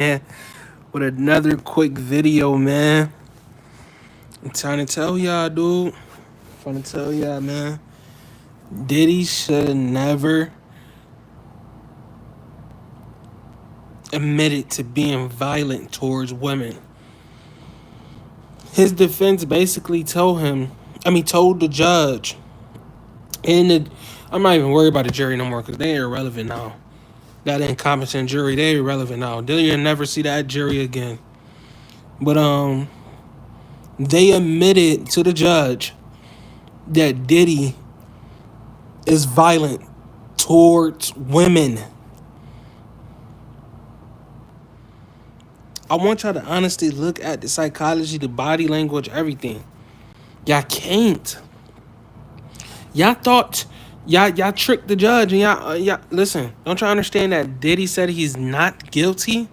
with another quick video, man. I'm trying to tell y'all, dude. I'm trying to tell y'all, man. Diddy should have never admitted to being violent towards women. His defense basically told the judge, and I'm not even worried about the jury no more because they irrelevant now. That incompetent jury, they irrelevant now. They'll never see that jury again. But they admitted to the judge that Diddy is violent towards women. I want y'all to honestly look at the psychology, the body language, everything. Y'all can't. Y'all thought y'all tricked the judge and y'all listen. Don't y'all understand that Diddy said he's not guilty?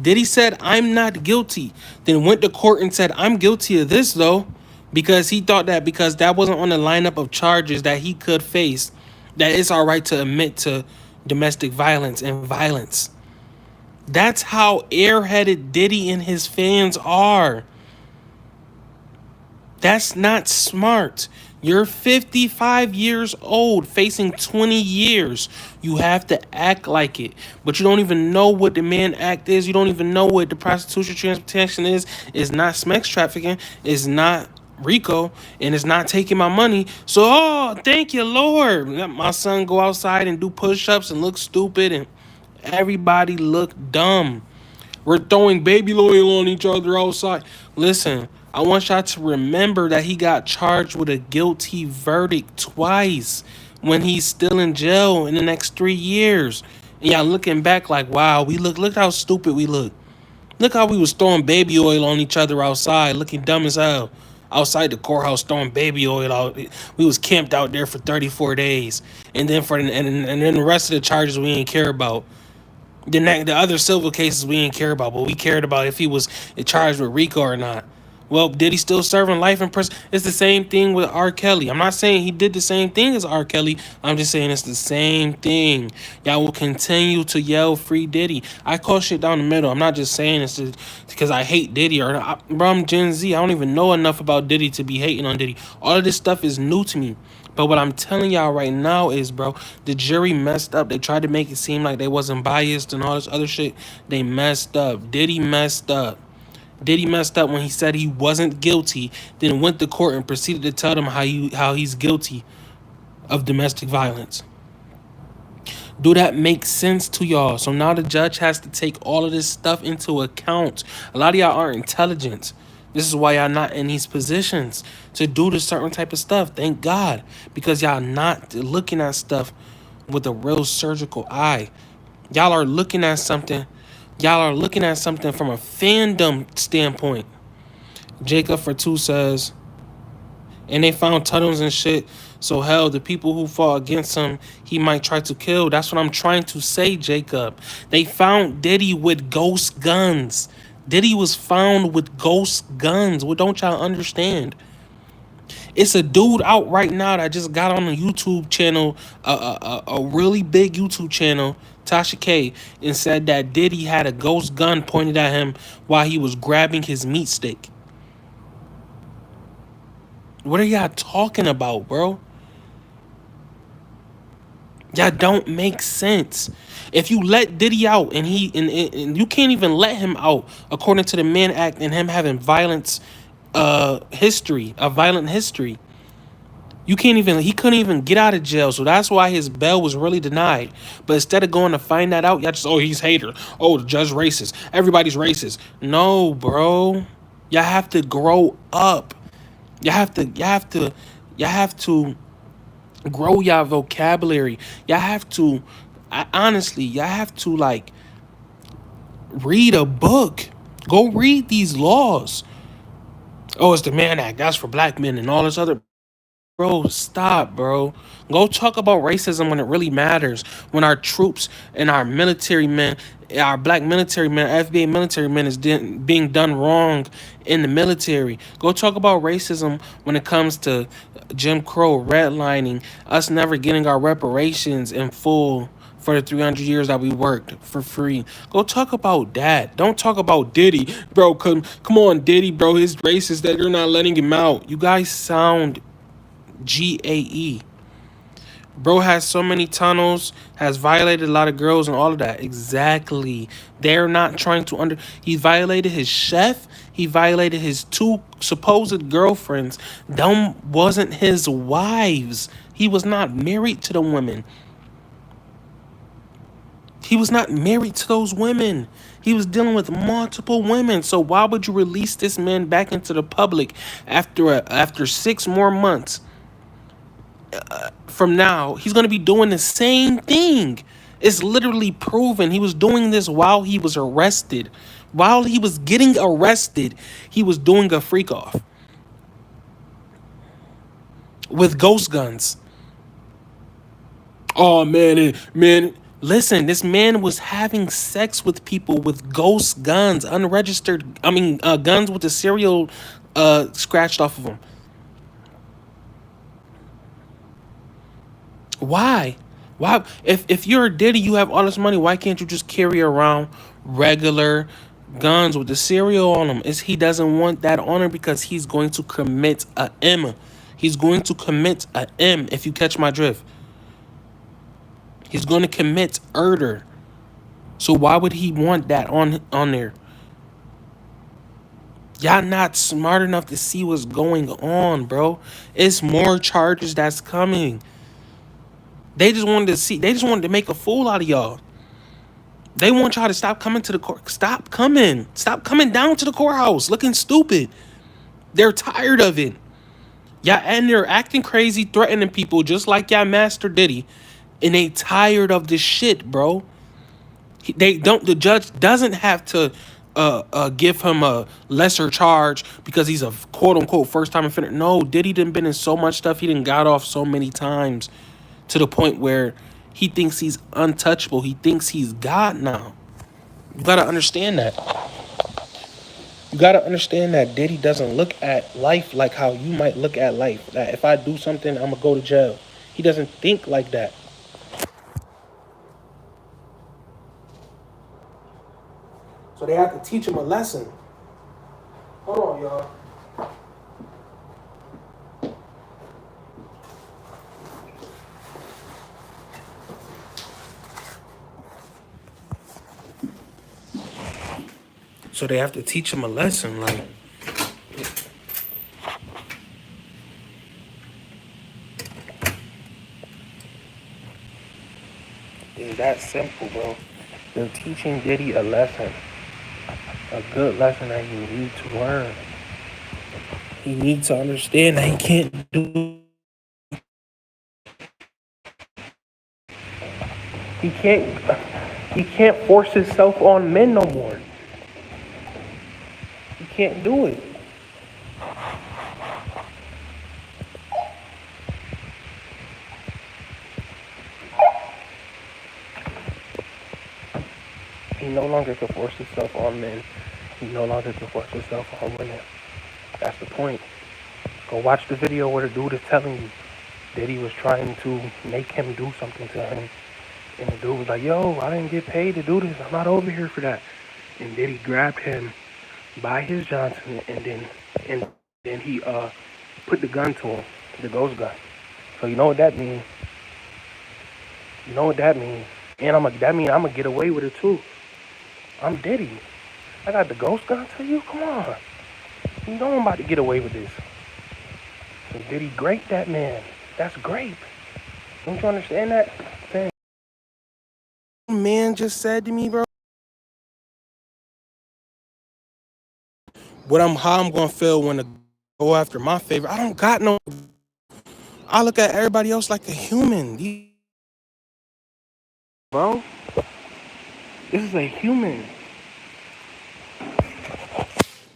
Diddy said I'm not guilty. Then went to court and said I'm guilty of this though, because he thought that because that wasn't on the lineup of charges that he could face, that it's all right to admit to domestic violence and violence. That's how airheaded Diddy and his fans are. That's not smart. You're 55 years old, facing 20 years. You have to act like it. But you don't even know what the Mann Act is. You don't even know what the prostitution transportation is. It's not sex trafficking. It's not RICO. And it's not taking my money. So, oh, thank you, Lord. Let my son go outside and do push-ups and look stupid. And everybody look dumb. We're throwing baby oil on each other outside. Listen, I want y'all to remember that he got charged with a guilty verdict twice when he's still in jail in the next 3 years. And y'all looking back like, wow, look how stupid we look. Look how we was throwing baby oil on each other outside, looking dumb as hell. Outside the courthouse throwing baby oil out. We was camped out there for 34 days. And then and then the rest of the charges we ain't care about. The other civil cases we didn't care about, but we cared about if he was charged with RICO or not. Well, did he still serving life in prison? It's the same thing with R. Kelly. I'm not saying he did the same thing as R. Kelly. I'm just saying it's the same thing. Y'all will continue to yell free Diddy. I call shit down the middle. I'm not just saying this because I hate Diddy bro, I'm Gen Z. I don't even know enough about Diddy to be hating on Diddy. All of this stuff is new to me. But what I'm telling y'all right now is, bro, the jury messed up. They tried to make it seem like they wasn't biased and all this other shit. They messed up. Diddy messed up. Diddy messed up when he said he wasn't guilty, then went to court and proceeded to tell them how he's guilty of domestic violence. Do that make sense to y'all? So now the judge has to take all of this stuff into account. A lot of y'all aren't intelligent. This is why y'all not in these positions to do this certain type of stuff. Thank God. Because y'all not looking at stuff with a real surgical eye. Y'all are looking at something. Y'all are looking at something from a fandom standpoint. Jacob for two says, and they found tunnels and shit. So hell, the people who fought against him, he might try to kill. That's what I'm trying to say, Jacob. They found Diddy with ghost guns. Diddy was found with ghost guns. What don't y'all understand? It's a dude out right now that just got on a YouTube channel, a really big YouTube channel, Tasha K, and said that Diddy had a ghost gun pointed at him while he was grabbing his meat stick. What are y'all talking about, bro? Y'all don't make sense. If you let Diddy out and and you can't even let him out according to the Mann Act and him having a violent history. He couldn't even get out of jail, so that's why his bail was really denied. But instead of going to find that out, y'all just, oh, he's hater. Oh, the judge racist. Everybody's racist. No, bro. Y'all have to grow up. Y'all have to grow y'all vocabulary. Y'all have to like read a book. Go read these laws. Oh, it's the Mann Act. That's for black men and all this other. Bro, stop, bro. Go talk about racism when it really matters. When our troops and our military men, our black military men, FBA military men is being done wrong in the military. Go talk about racism when it comes to Jim Crow, redlining, us never getting our reparations in full for the 300 years that we worked for free. Go talk about that. Don't talk about Diddy. Bro, come on, Diddy, bro. His racist that you're not letting him out. You guys sound GAE. Bro has so many tunnels, has violated a lot of girls and all of that. Exactly. They're not trying to he violated his chef. He violated his two supposed girlfriends. Them wasn't his wives. He was not married to the women. He was not married to those women. He was dealing with multiple women. So why would you release this man back into the public after 6 more months? From now, he's going to be doing the same thing. It's literally proven he was doing this while he was arrested. While he was getting arrested, he was doing a freak off with ghost guns. Oh man, listen, this man was having sex with people with ghost guns, unregistered. Guns with the serial scratched off of them. Why? Why? If you're a Diddy, you have all this money. Why can't you just carry around regular guns with the serial on them? Is he doesn't want that on him because he's going to commit a M. He's going to commit a M. If you catch my drift, he's going to commit murder. So why would he want that on there? Y'all not smart enough to see what's going on, bro. It's more charges that's coming. They just wanted to see. They just wanted to make a fool out of y'all. They want y'all to stop coming to the court. Stop coming. Stop coming down to the courthouse looking stupid. They're tired of it. Y'all and they're acting crazy, threatening people just like y'all master Diddy. And they tired of this shit, bro. They don't. The judge doesn't have to give him a lesser charge because he's a quote unquote first time offender. No, Diddy done been in so much stuff. He done got off so many times to the point where he thinks he's untouchable. He thinks he's God now. You gotta understand that. You gotta understand that Diddy doesn't look at life like how you might look at life. That if I do something, I'm gonna go to jail. He doesn't think like that. So they have to teach him a lesson. Hold on, y'all. So they have to teach him a lesson, like. It's that simple, bro. They're teaching Diddy a lesson. A good lesson that he needs to learn. He needs to understand that he can't do. He can't. He can't force himself on men no more. He can't do it. He no longer can force himself on men. He no longer can force himself on women. That's the point. Go watch the video where the dude is telling you that he was trying to make him do something to him. And the dude was like, yo, I didn't get paid to do this. I'm not over here for that. And then he grabbed him by his Johnson and then he put the gun to him, the ghost gun. So you know what that means? You know what that means? And that means I'm gonna get away with it too. I'm Diddy. I got the ghost gun to you? Come on. You know I'm about to get away with this. So Diddy grape that man. That's grape. Don't you understand that? Thing. Man just said to me, bro. How I'm gonna feel when to go after my favorite. I don't got no. I look at everybody else like a human. Bro, this is a human.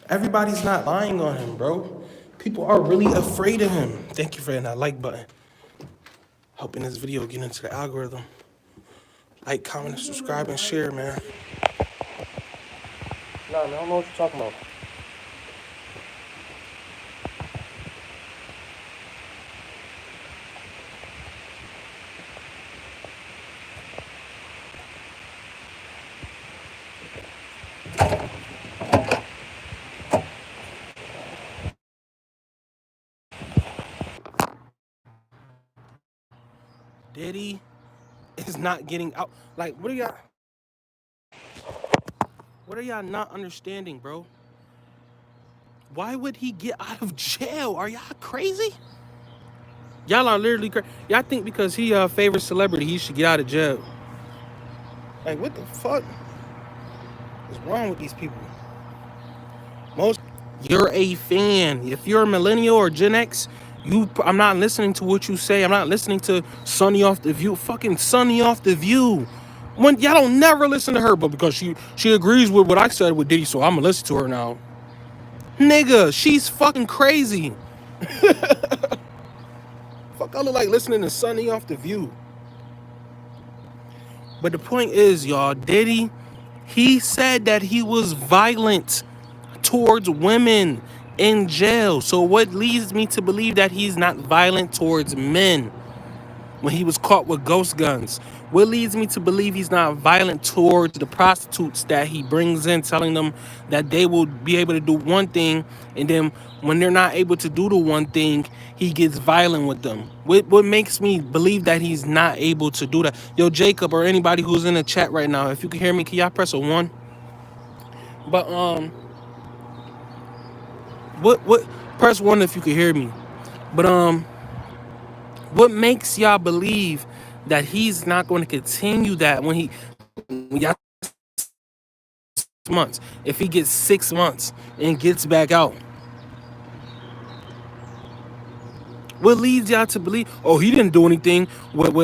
Everybody's not lying on him, bro. People are really afraid of him. Thank you for hitting that like button. Helping this video get into the algorithm. Like, comment, subscribe, and share, man. Nah, man, I don't know what you're talking about. Diddy is not getting out. Like, what are y'all not understanding, bro? Why would he get out of jail? Are y'all crazy? Y'all are literally crazy. Y'all think because he a favorite celebrity, he should get out of jail. Like, what the fuck is wrong with these people? Most You're a fan. If you're a millennial or Gen X, I'm not listening to what you say. I'm not listening to Sunny off the View. Fucking Sunny off the View. When y'all don't never listen to her, but because she agrees with what I said with Diddy, so I'm gonna listen to her now. Nigga, she's fucking crazy. Fuck, I look like listening to Sunny off the View. But the point is, y'all, Diddy, he said that he was violent towards women in jail. So what leads me to believe that he's not violent towards men when he was caught with ghost guns? What leads me to believe he's not violent towards the prostitutes that he brings in, telling them that they will be able to do one thing, and then when they're not able to do the one thing, he gets violent with them? What makes me believe that he's not able to do that? Yo, Jacob, or anybody who's in the chat right now, if you can hear me, can y'all press a 1? But what press 1 if you can hear me. But what makes y'all believe that he's not going to continue that when y'all months, if he gets 6 months and gets back out? What leads y'all to believe, oh, he didn't do anything with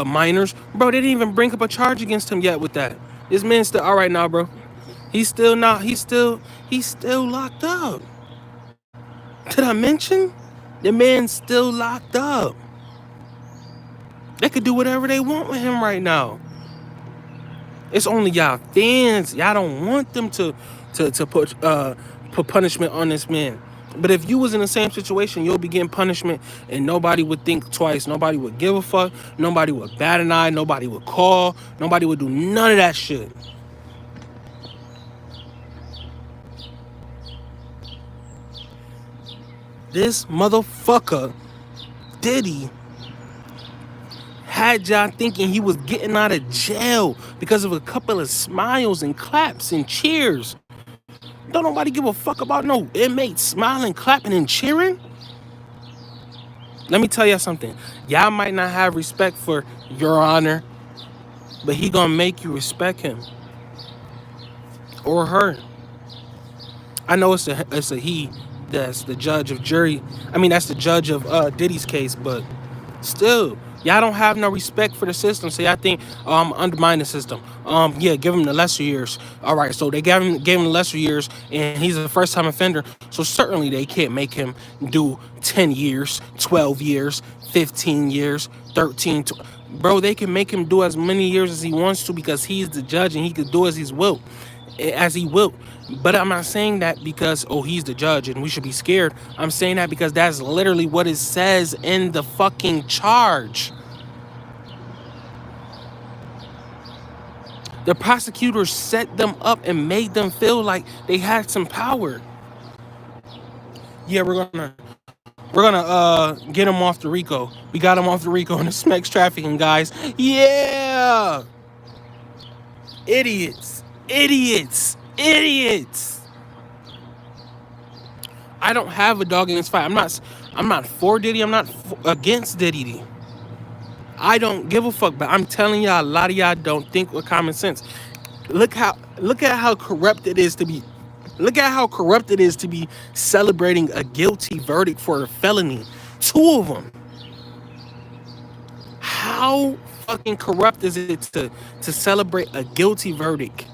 minors? Bro, they didn't even bring up a charge against him yet with that. This man's still all right now, bro. He's still not, he's still locked up. Did I mention? The man's still locked up. They could do whatever they want with him right now. It's only y'all fans. Y'all don't want them to put punishment on this man. But if you was in the same situation, you'll be getting punishment and nobody would think twice. Nobody would give a fuck. Nobody would bat an eye. Nobody would call. Nobody would do none of that shit. This motherfucker, Diddy, had y'all thinking he was getting out of jail because of a couple of smiles and claps and cheers. Don't nobody give a fuck about no inmates smiling, clapping, and cheering. Let me tell y'all something. Y'all might not have respect for Your Honor, but he gonna make you respect him or her. I know it's a he that's the judge of jury. I mean, that's the judge of Diddy's case, but still, y'all don't have no respect for the system. So y'all think, undermine the system. Yeah, give him the lesser years. All right, so they gave him the lesser years, and he's a first-time offender. So certainly they can't make him do 10 years, 12 years, 15 years, 13. Bro, they can make him do as many years as he wants to because he's the judge and he can do as he will. But I'm not saying that because, oh, he's the judge and we should be scared. I'm saying that because that's literally what it says in the fucking charge. The prosecutors set them up and made them feel like they had some power. Yeah, we're gonna get him off the RICO. We got him off the RICO and the SMEX trafficking, guys. Yeah. Idiots. I don't have a dog in this fight. I'm not for Diddy. I'm not against Diddy. I don't give a fuck. But I'm telling y'all, a lot of y'all don't think with common sense. Look at how corrupt it is to be. Look at how corrupt it is to be celebrating a guilty verdict for a felony. 2 of them. How fucking corrupt is it to celebrate a guilty verdict?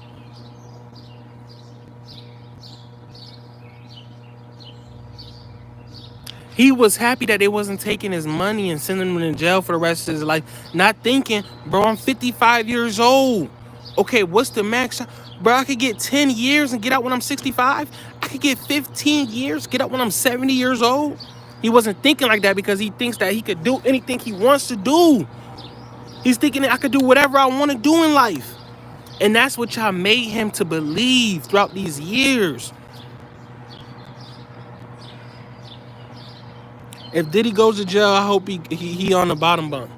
He was happy that they wasn't taking his money and sending him to jail for the rest of his life. Not thinking, bro, I'm 55 years old. Okay, what's the max? Bro, I could get 10 years and get out when I'm 65. I could get 15 years, get out when I'm 70 years old. He wasn't thinking like that because he thinks that he could do anything he wants to do. He's thinking that I could do whatever I want to do in life. And that's what y'all made him to believe throughout these years. If Diddy goes to jail, I hope he on the bottom bunk.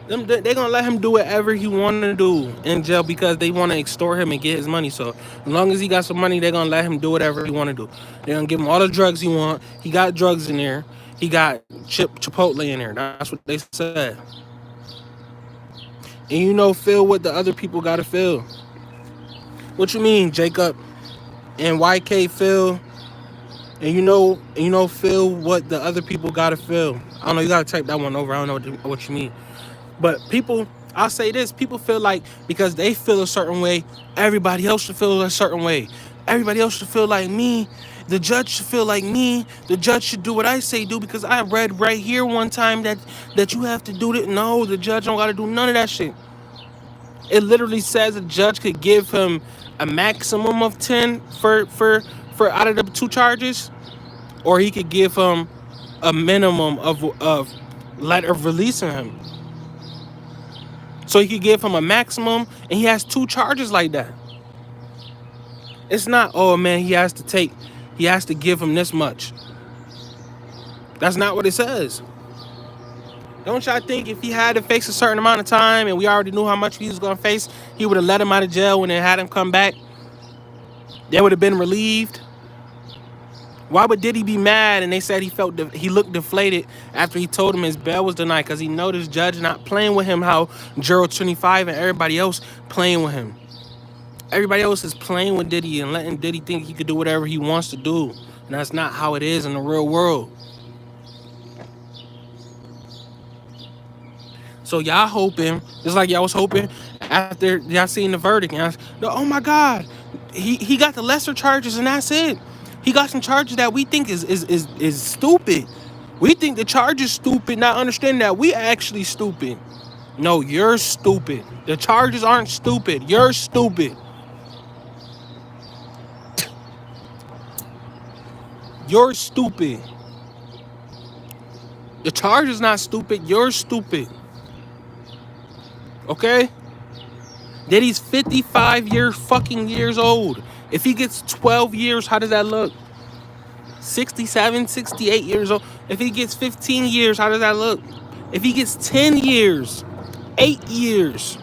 They gonna let him do whatever he want to do in jail because they want to extort him and get his money. So as long as he got some money, they gonna let him do whatever he want to do. They gonna give him all the drugs he want. He got drugs in there. He got Chipotle in there. That's what they said. And you know, feel what the other people gotta feel. What you mean, Jacob and YK feel? And feel what the other people gotta feel. I don't know. You gotta type that one over. I don't know what you mean. But people, I'll say this, people feel like because they feel a certain way, everybody else should feel a certain way. Everybody else should feel like me. The judge should feel like me. The judge should do what I say do because I read right here one time that you have to do it. No, the judge don't got to do none of that shit. It literally says a judge could give him a maximum of 10 for out of the two charges, or he could give him a minimum of letter releasing him. So he could give him a maximum, and he has two charges like that. It's not, oh man, he has to give him this much. That's not what it says. Don't y'all think if he had to face a certain amount of time, and we already knew how much he was gonna face, he would have let him out of jail when they had him come back? They would have been relieved. Why would Diddy be mad? And they said he looked deflated after he told him his bail was denied because he noticed judge not playing with him how Gerald 25 and everybody else playing with him. Everybody else is playing with Diddy and letting Diddy think he could do whatever he wants to do. And that's not how it is in the real world. So y'all hoping, just like y'all was hoping after y'all seen the verdict. And oh my God, he got the lesser charges and that's it. He got some charges that we think is stupid. We think the charge is stupid, not understanding that we actually stupid. No, you're stupid. The charges aren't stupid. You're stupid. You're stupid. The charge is not stupid. You're stupid. Okay? Diddy's 55 years old. If he gets 12 years, how does that look? 67, 68 years old. If he gets 15 years, how does that look? If he gets 10 years, 8 years.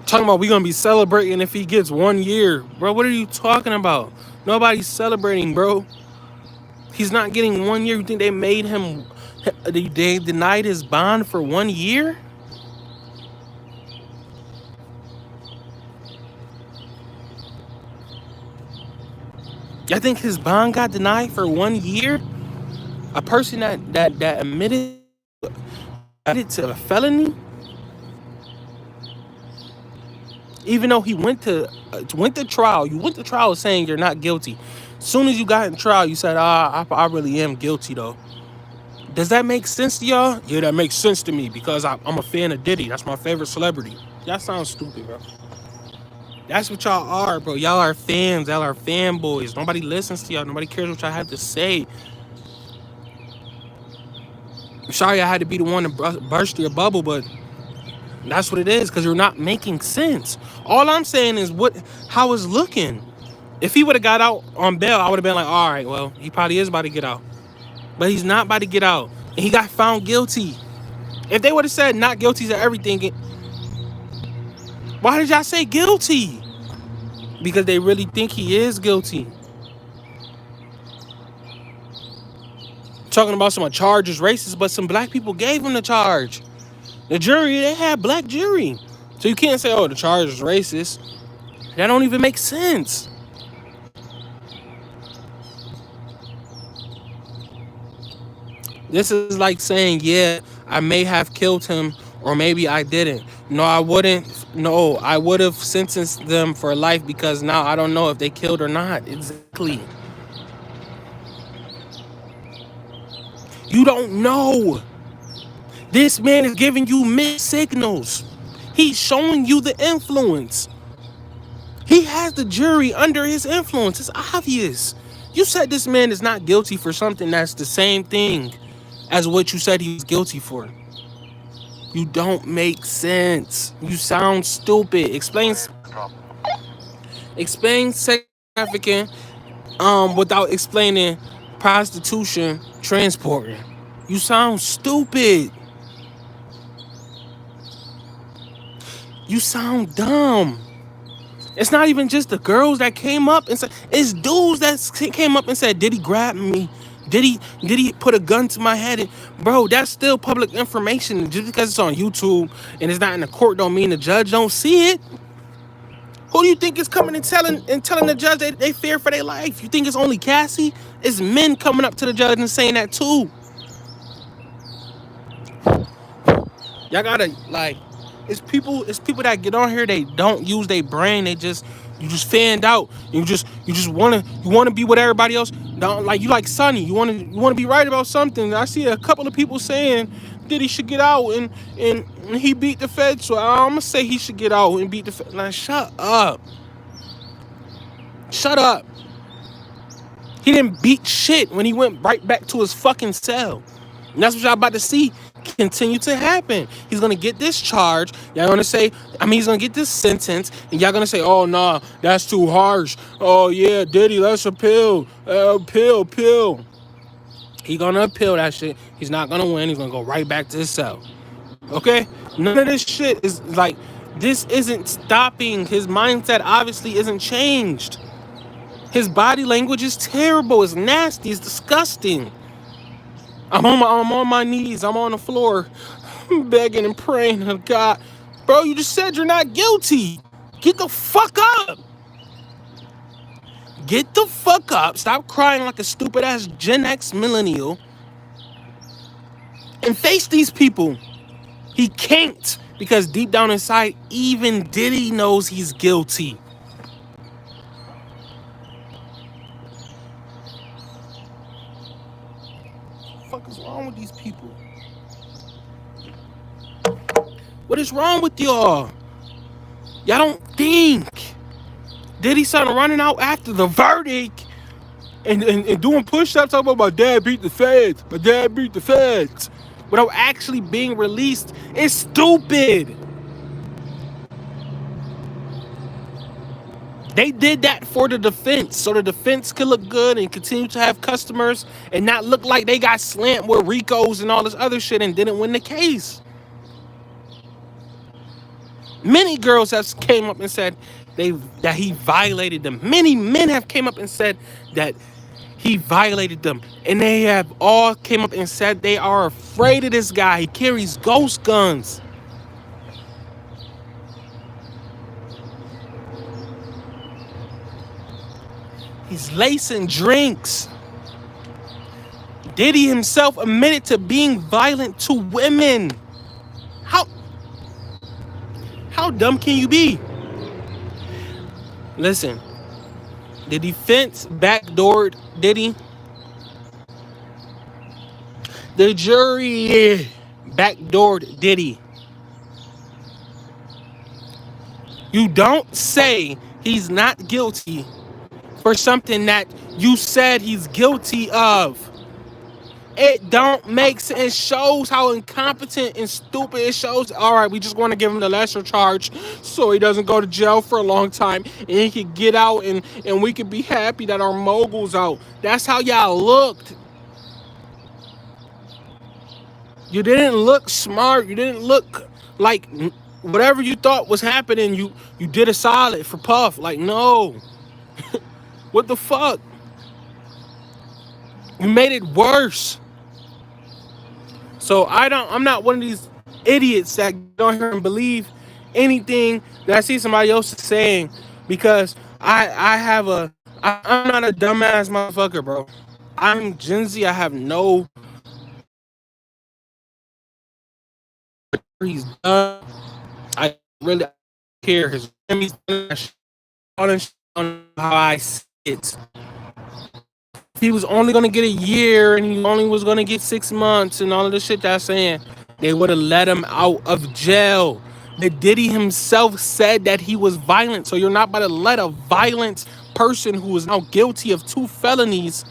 Talking about we gonna be celebrating if he gets 1 year. Bro, what are you talking about? Nobody's celebrating, bro. He's not getting 1 year. You think they made him, they denied his bond for 1 year? I think his bond got denied for 1 year? A person that admitted to a felony? Even though he went to trial, you went to trial saying you're not guilty. As soon as you got in trial, you said, I really am guilty though. Does that make sense to y'all? Yeah, that makes sense to me because I'm a fan of Diddy. That's my favorite celebrity. Y'all sound stupid, bro. That's what y'all are, bro. Y'all are fans. Y'all are fanboys. Nobody listens to y'all. Nobody cares what y'all have to say. I'm sorry I had to be the one to burst your bubble, but that's what it is because you're not making sense. All I'm saying is how it's looking. If he would have got out on bail, I would have been like, all right, well, he probably is about to get out. But he's not about to get out. And he got found guilty. If they would have said not guilty to everything, why did y'all say guilty? Because they really think he is guilty. Talking about some charges racist, but some black people gave him the charge. The jury, they had black jury. So you can't say, oh, the charge is racist. That don't even make sense. This is like saying, yeah, I may have killed him or maybe I didn't. No, I wouldn't. No, I would have sentenced them for life because now I don't know if they killed or not. Exactly. You don't know. This man is giving you mixed signals. He's showing you the influence. He has the jury under his influence. It's obvious. You said this man is not guilty for something that's the same thing as what you said he was guilty for. You don't make sense. You sound stupid. Explain sex trafficking without explaining prostitution transporting. You sound stupid. You sound dumb. It's not even just the girls that came up and said, it's dudes that came up and said, Diddy grabbed me. Did he put a gun to my head? And, bro, that's still public information. Just because it's on YouTube and it's not in the court don't mean the judge don't see it. Who do you think is coming and telling the judge they fear for their life? You think it's only Cassie? It's men coming up to the judge and saying that too. Y'all gotta like, it's people that get on here, they don't use their brain. You just fanned out. You wanna be with everybody else. Don't like you like Sonny. You wanna be right about something. I see a couple of people saying that he should get out and he beat the Fed. So I'm gonna say he should get out and beat the Fed. Like, shut up. Shut up. He didn't beat shit when he went right back to his fucking cell. And that's what y'all about to see continue to happen. He's gonna get this charge. Y'all gonna say, he's gonna get this sentence, and y'all gonna say, oh nah, that's too harsh. Oh yeah, Diddy, let's appeal. Appeal. He gonna appeal that shit. He's not gonna win. He's gonna go right back to his cell. Okay? None of this shit is like, this isn't stopping. His mindset obviously isn't changed. His body language is terrible. It's nasty. It's disgusting. I'm on my knees. I'm on the floor, begging and praying to God. Bro, you just said you're not guilty. Get the fuck up. Get the fuck up. Stop crying like a stupid ass Gen X millennial. And face these people. He can't, because deep down inside, even Diddy knows he's guilty. What the fuck is wrong with these people? What is wrong with y'all? Y'all don't think. Diddy started running out after the verdict and doing push-ups talking about my dad beat the feds. My dad beat the feds. Without actually being released. It's stupid. They did that for the defense, so the defense could look good and continue to have customers and not look like they got slammed with RICOs and all this other shit and didn't win the case. Many girls have came up and said that he violated them. Many men have came up and said that he violated them. And they have all came up and said they are afraid of this guy. He carries ghost guns. He's lacing drinks. Diddy himself admitted to being violent to women. How dumb can you be? Listen, the defense backdoored Diddy. The jury backdoored Diddy. You don't say he's not guilty for something that you said he's guilty of. It don't make sense. It shows how incompetent and stupid. It shows, all right, we just want to give him the lesser charge so he doesn't go to jail for a long time and he can get out and we can be happy that our mogul's out. That's how y'all looked. You didn't look smart. You didn't look like whatever you thought was happening, you did a solid for Puff. Like, no. What the fuck? You made it worse. So I'm not one of these idiots that go on here and believe anything that I see somebody else saying, because I'm not a dumbass motherfucker, bro. I'm Gen Z. I have no. He's done. I really care. His enemies on how I see it. He was only gonna get a year and he only was gonna get 6 months and all of the shit that's saying, they would have let him out of jail. But Diddy himself said that he was violent. So you're not about to let a violent person who is now guilty of 2 felonies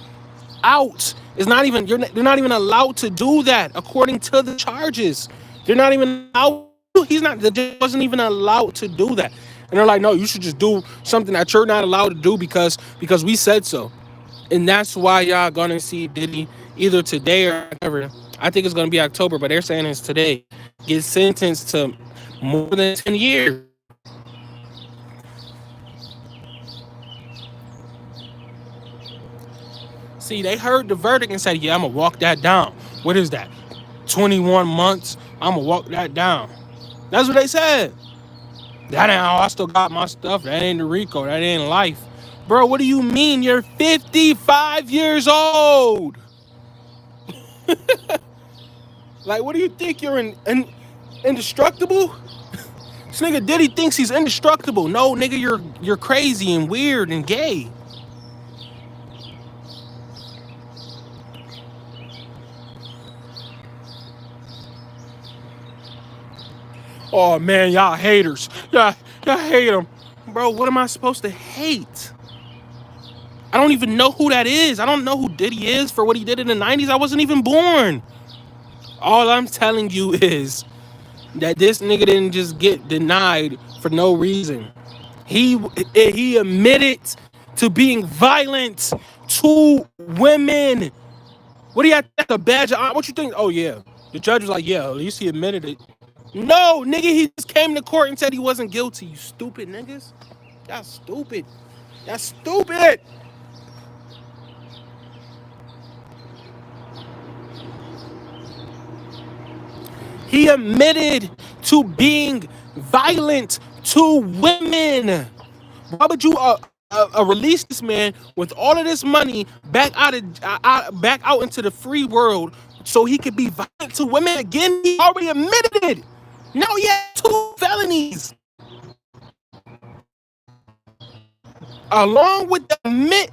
out. It's not even, they're not even allowed to do that according to the charges. They're not even allowed. The judge wasn't even allowed to do that. And they're like, no, you should just do something that you're not allowed to do because we said so. And that's why y'all gonna see Diddy either today or whatever. I think it's gonna be October, but they're saying it's today. Get sentenced to more than 10 years. See, they heard the verdict and said, yeah, I'm gonna walk that down. What is that? 21 months? I'm gonna walk that down. That's what they said. That ain't how I still got my stuff. That ain't the Rico. That ain't life. Bro, what do you mean? You're 55 years old. Like, what do you think? You're indestructible? This nigga Diddy thinks he's indestructible. No, nigga, you're crazy and weird and gay. Oh man, y'all haters. Y'all hate him. Bro, what am I supposed to hate? I don't even know who that is. I don't know who Diddy is for what he did in the 90s. I wasn't even born. All I'm telling you is that this nigga didn't just get denied for no reason. He admitted to being violent to women. What do you have to badge of honor? What you think? Oh yeah. The judge was like, yeah, at least he admitted it. No, nigga, he just came to court and said he wasn't guilty. You stupid niggas. Y'all stupid. Y'all stupid. He admitted to being violent to women. Why would you release this man with all of this money back back out into the free world so he could be violent to women again? He already admitted it. Now he has 2 felonies, along with the admit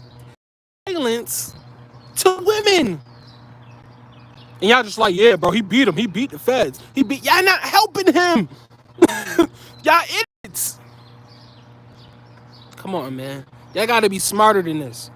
violence to women. And y'all just like, yeah, bro, he beat him. He beat the feds. Y'all not helping him. Y'all idiots. Come on, man. Y'all gotta be smarter than this.